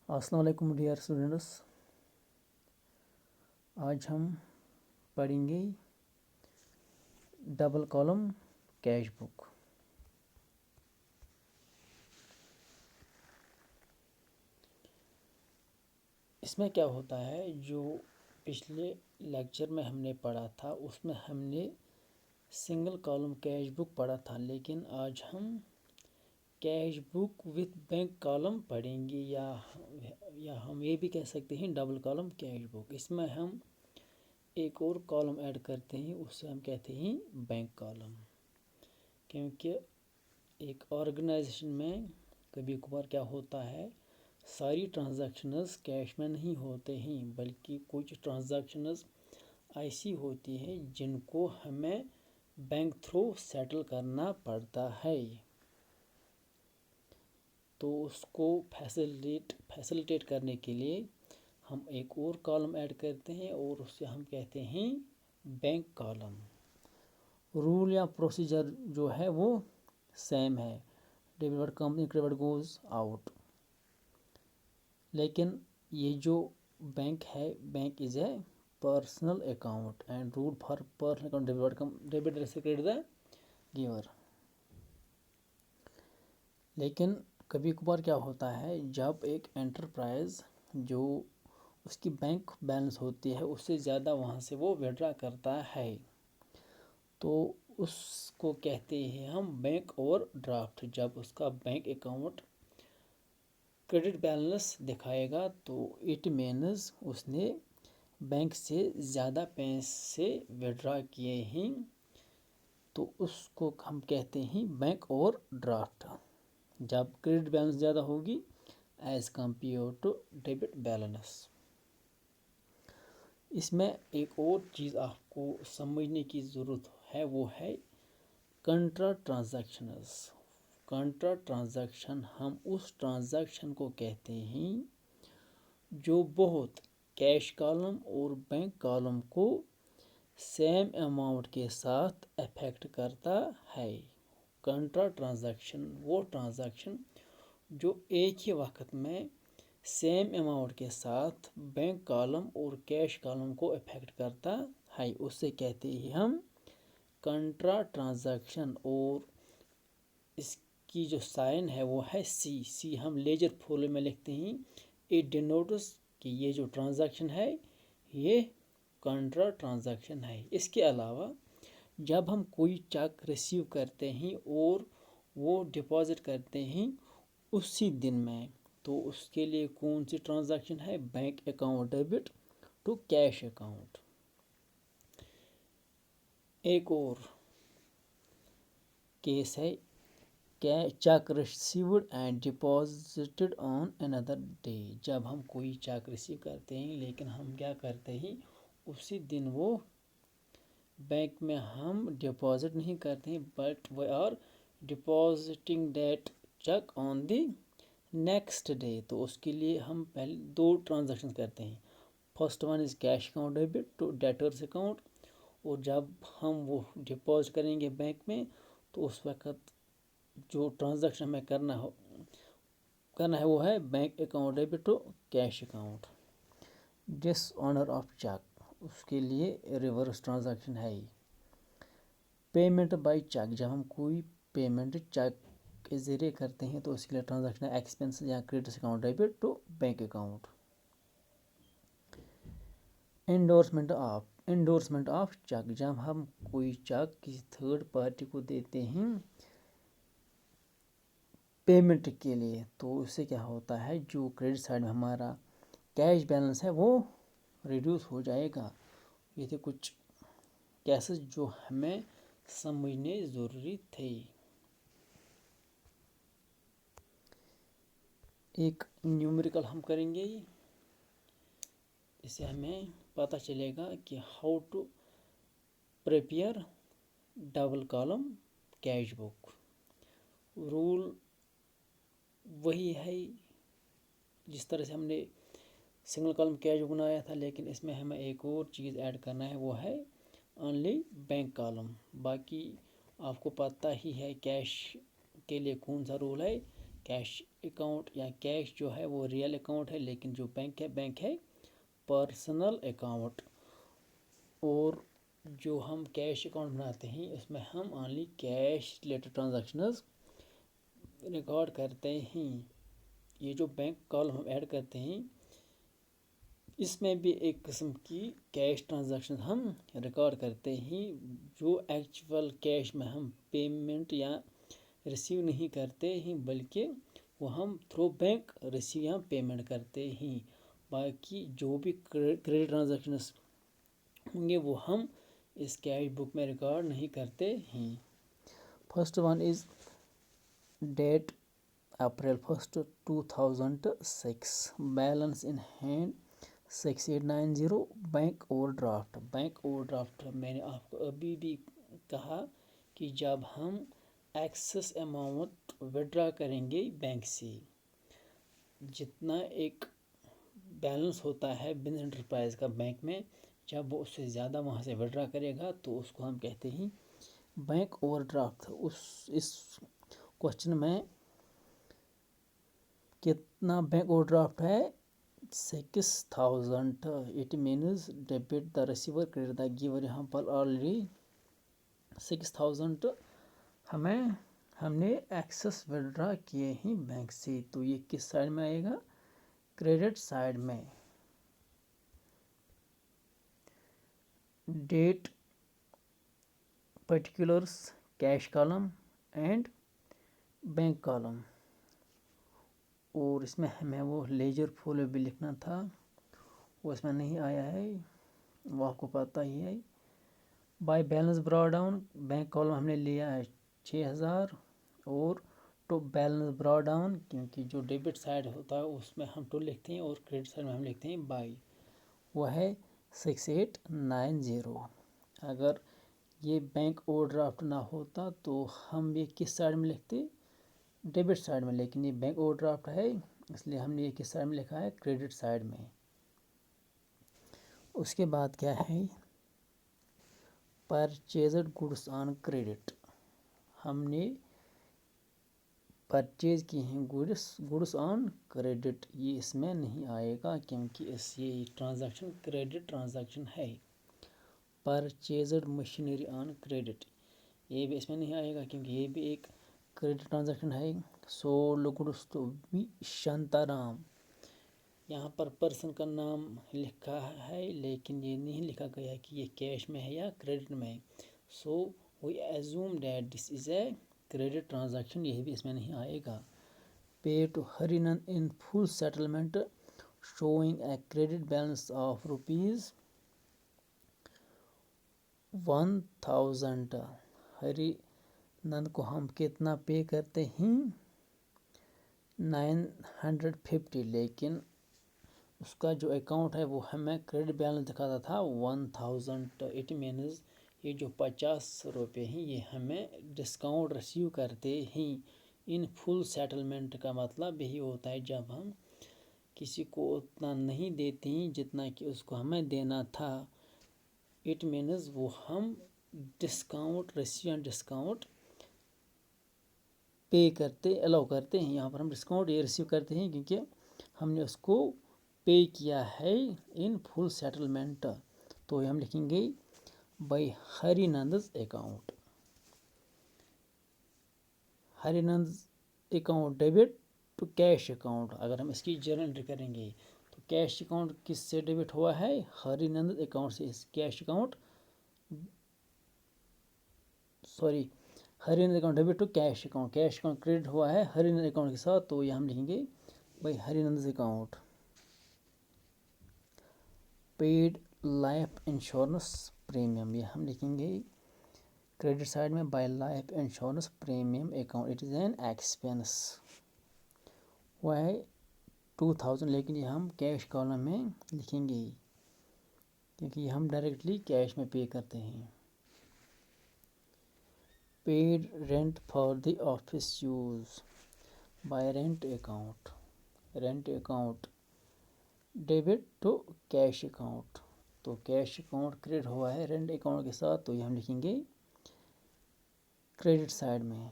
السلام علیکم dear students, آج ہم پڑھیں گے ڈبل کالم کیش بک۔ اس میں کیا ہوتا ہے، جو پچھلے لیکچر میں ہم نے پڑھا تھا اس میں ہم نے سنگل کالم کیش بک پڑھا تھا، لیکن آج ہم cash book with bank column پڑھیں گے، یا ہم یہ بھی کہہ سکتے ہیں ڈبل کالم کیش بک۔ اس میں ہم ایک اور کالم ایڈ کرتے ہیں، اس سے ہم کہتے ہیں بینک کالم، کیونکہ ایک آرگنائزیشن میں کبھی کبھار کیا ہوتا ہے، ساری ٹرانزیکشنز کیش میں نہیں ہوتے ہیں، بلکہ کچھ ٹرانزیکشنز ایسی ہوتی ہیں جن کو ہمیں بینک تھرو سیٹل کرنا پڑتا ہے، تو اس کو فیسلیٹیٹ کرنے کے لیے ہم ایک اور کالم ایڈ کرتے ہیں اور اس سے ہم کہتے ہیں بینک کالم۔ رول یا پروسیجر جو ہے وہ سیم ہے، debit comes in credit goes out, لیکن یہ جو بینک ہے، bank is a personal account and rule for personal account debit less credit the giver. لیکن کبھی کبھار کیا ہوتا ہے، جب ایک انٹرپرائز جو اس کی بینک بیلنس ہوتی ہے اس سے زیادہ وہاں سے وہ وڈرا کرتا ہے، تو اس کو کہتے ہیں ہم بینک اوور ڈرافٹ۔ جب اس کا بینک اکاؤنٹ کریڈٹ بیلنس دکھائے گا تو اٹ مینز اس نے بینک سے زیادہ پیسے وڈرا کیے ہیں، تو اس کو ہم کہتے ہیں بینک اوور ڈرافٹ، جب کریڈٹ بیلنس زیادہ ہوگی as compared to debit balance. اس میں ایک اور چیز آپ کو سمجھنے کی ضرورت ہے، وہ ہے کنٹرا ٹرانزیکشنز۔ کنٹرا ٹرانزیکشن ہم اس ٹرانزیکشن کو کہتے ہیں جو بہت کیش کالم اور بینک کالم کو سیم اماؤنٹ کے ساتھ افیکٹ کرتا ہے۔ کنٹرا ٹرانزیکشن وہ ٹرانزیکشن جو ایک ہی وقت میں سیم اماؤنٹ کے ساتھ بینک کالم اور کیش کالم کو افیکٹ کرتا ہے، اس سے کہتے ہیں ہم کنٹرا ٹرانزیکشن، اور اس کی جو سائن ہے وہ ہے سی ہم لیجر فارمولا میں لکھتے ہیں، اٹ ڈینوٹس کہ یہ جو ٹرانزیکشن ہے یہ کنٹرا ٹرانزیکشن ہے۔ اس کے علاوہ جب ہم کوئی چیک ریسیو کرتے ہیں اور وہ ڈپازٹ کرتے ہیں اسی دن میں، تو اس کے لیے کون سی ٹرانزیکشن ہے، bank account debit to cash account. ایک اور کیس ہے cheque received and deposited on اندر ڈے۔ جب ہم کوئی چیک ریسیو کرتے ہیں لیکن ہم کیا کرتے ہیں، اسی دن وہ بینک میں ہم ڈپازٹ نہیں کرتے ہیں، but we are depositing that cheque on the next day, تو اس کے لیے ہم پہلے دو ٹرانزیکشن کرتے ہیں۔ First one is cash account debit to debtors account, اور جب ہم وہ ڈپازٹ کریں گے بینک میں تو اس وقت جو ٹرانزیکشن ہمیں کرنا ہے وہ ہے bank account debit to cash account. Dishonour of cheque, اس کے لیے ریورس ٹرانزیکشن ہے۔ پیمنٹ بائی چیک، جب ہم کوئی پیمنٹ چیک کے ذریعے کرتے ہیں تو اس کے لیے ٹرانزیکشن ہے ایکسپینس یا credit account debit to bank account. Endorsement of cheque, جب ہم کوئی چیک کسی تھرڈ پارٹی کو دیتے ہیں پیمنٹ کے لیے، تو اس سے کیا ہوتا ہے، جو کریڈٹ سائڈ میں ہمارا کیش بیلنس ہے وہ ریڈیوس ہو جائے گا۔ یہ تھے کچھ کیسز جو ہمیں سمجھنے ضروری تھے۔ ایک نیومیریکل ہم کریں گے، اس سے ہمیں پتہ چلے گا کہ how to prepare double column cash book. Rule وہی ہے جس طرح سے ہم نے سنگل کالم کیش بک بنایا تھا، لیکن اس میں ہمیں ایک اور چیز ایڈ کرنا ہے، وہ ہے اونلی بینک کالم۔ باقی آپ کو پتہ ہی ہے کیش کے لیے کون سا رول ہے، कैश अकाउंट या कैश जो है वो रियल अकाउंट है, लेकिन जो बैंक है पर्सनल अकाउंट। और जो हम कैश अकाउंट बनाते हैं उसमें हम only cash related transactions record करते हैं। ये जो बैंक कॉलम हम ऐड करते हैं इसमें भी एक किस्म की कैश ट्रांजैक्शन हम रिकॉर्ड करते हैं, जो एक्चुअल कैश में हम पेमेंट या रिसीव नहीं करते हैं, बल्कि वो हम थ्रू बैंक रिसीव या पेमेंट करते हैं। बाकी जो भी क्रेडिट ट्रांजैक्शंस होंगे वो हम इस कैश बुक में रिकॉर्ड नहीं करते हैं। First one is date April 1, 2006, balance in hand 6890, bank overdraft. Bank overdraft मैंने आपको अभी भी कहा कि जब हम एक्सेस अमाउंट विड्रा करेंगे बैंक से, जितना एक बैलेंस होता है बिजनेस एंटरप्राइज का बैंक में, जब वो उससे ज़्यादा वहाँ से विड्रा करेगा तो उसको हम कहते हैं बैंक ओवरड्राफ्ट। इस क्वेश्चन में कितना बैंक ओवरड्राफ्ट है? 6000। It means debit the receiver credit the giver. यहाँ पर ऑलरेडी 6000 हमने एक्सेस विड्रा किए हैं बैंक से, तो ये किस साइड में आएगा? क्रेडिट साइड में। Date, particulars, cash column and bank column. और इसमें हमें वो लेजर फ्लो भी लिखना था, वो इसमें नहीं आया है, वो आपको पता ही है। By balance brought down, bank column हमने लिया है 6000, और टू बैलेंस ब्रॉ डाउन, क्योंकि जो डेबिट साइड होता है उसमें हम टू लिखते हैं और क्रेडिट साइड में हम लिखते हैं बाई, वो है 6890। अगर ये बैंक ओवरड्राफ्ट ना होता तो हम ये किस साइड में लिखते? डेबिट साइड में, लेकिन ये बैंक ओवरड्राफ्ट है इसलिए हमने ये किस साइड में लिखा है? क्रेडिट साइड में। उसके बाद क्या है? Purchased goods on credit. हमने परचेज किए हैं गुड्स ऑन क्रेडिट, ये इसमें नहीं आएगा क्योंकि ये ट्रांजैक्शन क्रेडिट ट्रांजैक्शन है। परचेज्ड मशीनरी ऑन क्रेडिट, ये भी इसमें नहीं आएगा क्योंकि ये भी एक क्रेडिट ट्रांजैक्शन है। Sold goods to V Shantaram, यहाँ पर पर्सन का नाम लिखा है लेकिन ये नहीं लिखा गया कि ये कैश में है या क्रेडिट में है। So we assume that this is a credit transaction, यही भी इसमें नहीं आएगा। Pay to Harinand in full settlement showing a credit balance of ₹1000। Harinand को हम कितना पे करते हैं? 950, लेकिन उसका जो अकाउंट है वो हमें क्रेडिट बैलेंस दिखाता था 1000। इट मीन्स ये जो 50 रुपये हैं ये हमें डिस्काउंट रिसीव करते हैं। इन फुल सेटलमेंट का मतलब यही होता है जब हम किसी को उतना नहीं देते हैं जितना कि उसको हमें देना था। इट मीन्स वो हम डिस्काउंट रिसीव डिस्काउंट पे करते अलाउ करते हैं। यहाँ पर हम डिस्काउंट ये रिसीव करते हैं क्योंकि हमने उसको पे किया है इन फुल सेटलमेंट। तो हम लिखेंगे by Harinand's account. Harinand's account debit to cash account. अगर हम इसकी जर्नल एंट्री करेंगे तो कैश अकाउंट किससे डेबिट हुआ है? हरिनंद's अकाउंट से। इस cash account Harinand's account debit to cash account. Cash account credit हुआ है हरिनंद's अकाउंट के साथ, तो ये हम लिखेंगे by Harinand's account. Paid life insurance premium, ये हम लिखेंगे क्रेडिट साइड में by life insurance premium account. It is an expense, हुआ है 2000, लेकिन ये हम कैश कॉलम में लिखेंगे क्योंकि हम डायरेक्टली कैश में पे करते हैं। Paid rent for the office use by rent account. Rent account debit to cash account, तो कैश अकाउंट क्रेडिट हुआ है रेंट अकाउंट के साथ, तो ये हम लिखेंगे क्रेडिट साइड में।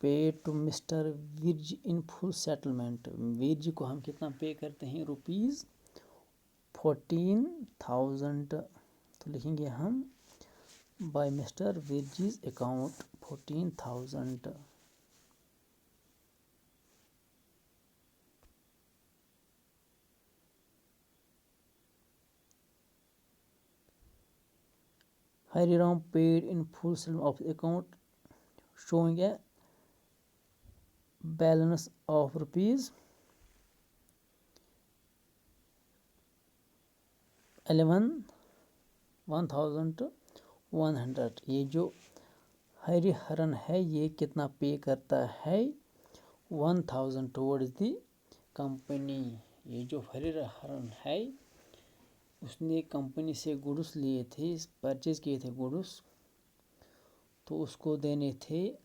Pay to mister Viraj in full settlement. Viraj को हम कितना पे करते हैं, ₹14,000। तो लिखेंगे हम by mister Viraj's account 14,000। Hari Ram paid in full settlement of the account showing a balance of ₹11,100। ये जो हरिहरन है ये कितना पे करता है, 1,000 टुवर्ड्स दी कंपनी। ये जो हरिहरन है उसने कंपनी से गुड्स लिए थे, परचेज किए थे गुड्स, तो उसको देने थे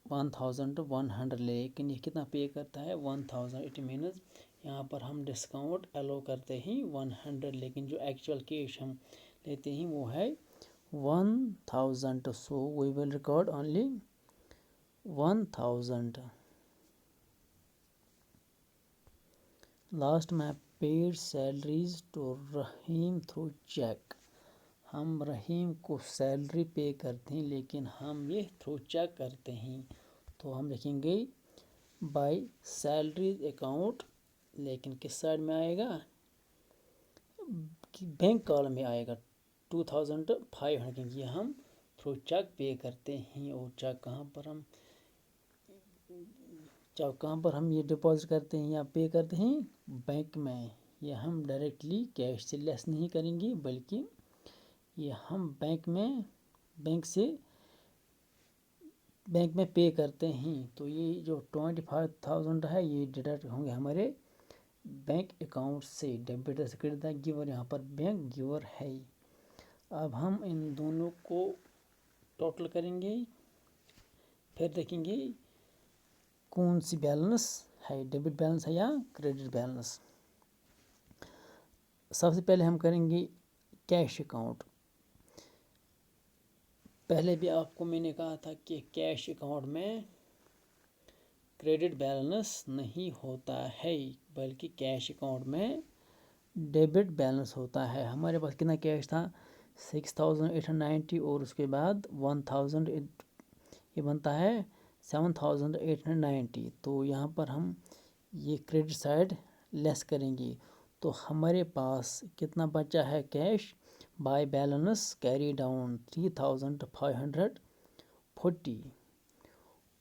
1,100, लेकिन ये कितना पे करता है, 1,000। इट मीन्स यहाँ पर हम डिस्काउंट अलो करते हैं 100, लेकिन जो एक्चुअल कैश हम लेते हैं वो है 1,000। So we will record only 1,000। Last में paid salaries to Rahim through cheque. हम रहीम को सैलरी पे करते हैं लेकिन हम ये थ्रू चेक करते हैं, तो हम लिखेंगे बाय सैलरीज अकाउंट, लेकिन किस साइड में आएगा, बैंक कॉलम में आएगा 2,500, क्योंकि ये हम थ्रू चेक पे करते हैं। और चेक कहाँ पर हम ये डिपॉजिट करते हैं या पे करते हैं, बैंक में। ये हम डायरेक्टली कैश से लेस नहीं करेंगे, बल्कि ये हम बैंक में पे करते हैं। तो ये जो 25,000 है ये डिडक्ट होंगे हमारे बैंक अकाउंट से, डेबिटर से क्रेडिट द गिवर, यहाँ पर बैंक गिवर है। अब हम इन दोनों को टोटल करेंगे, फिर देखेंगे कौन सी बैलेंस है, डेबिट बैलेंस है या क्रेडिट बैलेंस। सबसे पहले हम करेंगे कैश अकाउंट। पहले भी आपको मैंने कहा था कि कैश अकाउंट में क्रेडिट बैलेंस नहीं होता है, बल्कि कैश अकाउंट में डेबिट बैलेंस होता है। हमारे पास कितना कैश था, 6,890, और उसके बाद 1,000, ये बनता है 7,890। तो यहाँ पर हम ये क्रेडिट साइड लेस करेंगे, तो हमारे पास कितना बचा है cash, by balance carry down 3,540।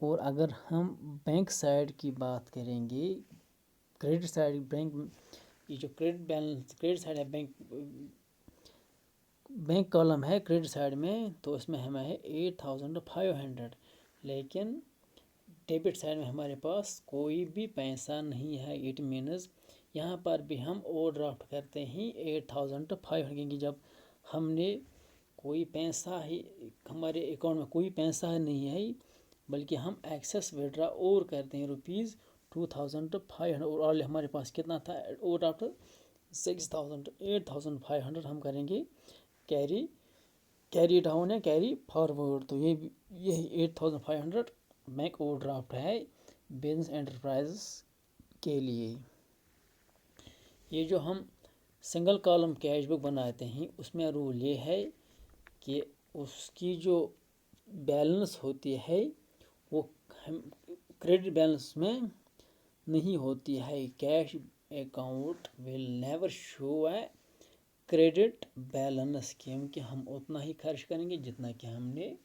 और अगर हम बैंक साइड की बात करेंगे, क्रेडिट साइड, बैंक, ये जो क्रेडिट साइड है, बैंक कॉलम है क्रेडिट साइड में, तो इसमें हमें है 8,500, लेकिन डेबिट साइड में हमारे पास कोई भी पैसा नहीं है। इट मीन्स यहाँ पर भी हम ओवरड्राफ्ट करते हैं 8,500, क्योंकि जब हमने कोई पैसा ही हमारे अकाउंट में कोई पैसा नहीं है, बल्कि हम एक्सेस विड्रा और करते हैं ₹2,500, और ऑलरेडी हमारे पास कितना था ओवरड्राफ्ट 6,000, 8,500 हम करेंगे कैरी डाउन या कैरी फॉरवर्ड। तो ये 8,500 बैंक ओवरड्राफ्ट है बिजनेस एंटरप्राइज के लिए। ये जो हम सिंगल कॉलम कैश बुक बनाते हैं उसमें रूल ये है कि उसकी जो बैलेंस होती है वो हम क्रेडिट बैलेंस में नहीं होती है। Cash account will never show A credit balance, क्योंकि हम उतना ही खर्च करेंगे जितना कि हमने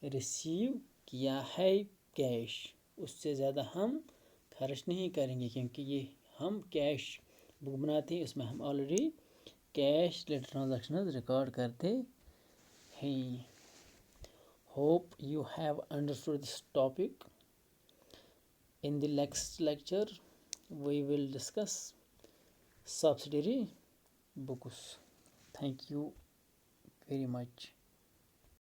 रिसीव किया है कैश, उससे ज़्यादा हम खर्च नहीं करेंगे, क्योंकि ये हम कैश बुक बनाते हैं, इसमें हम already cash related transaction record करते हैं। Hope you have understood this topic. In the next lecture we will discuss subsidiary books. Thank you very much.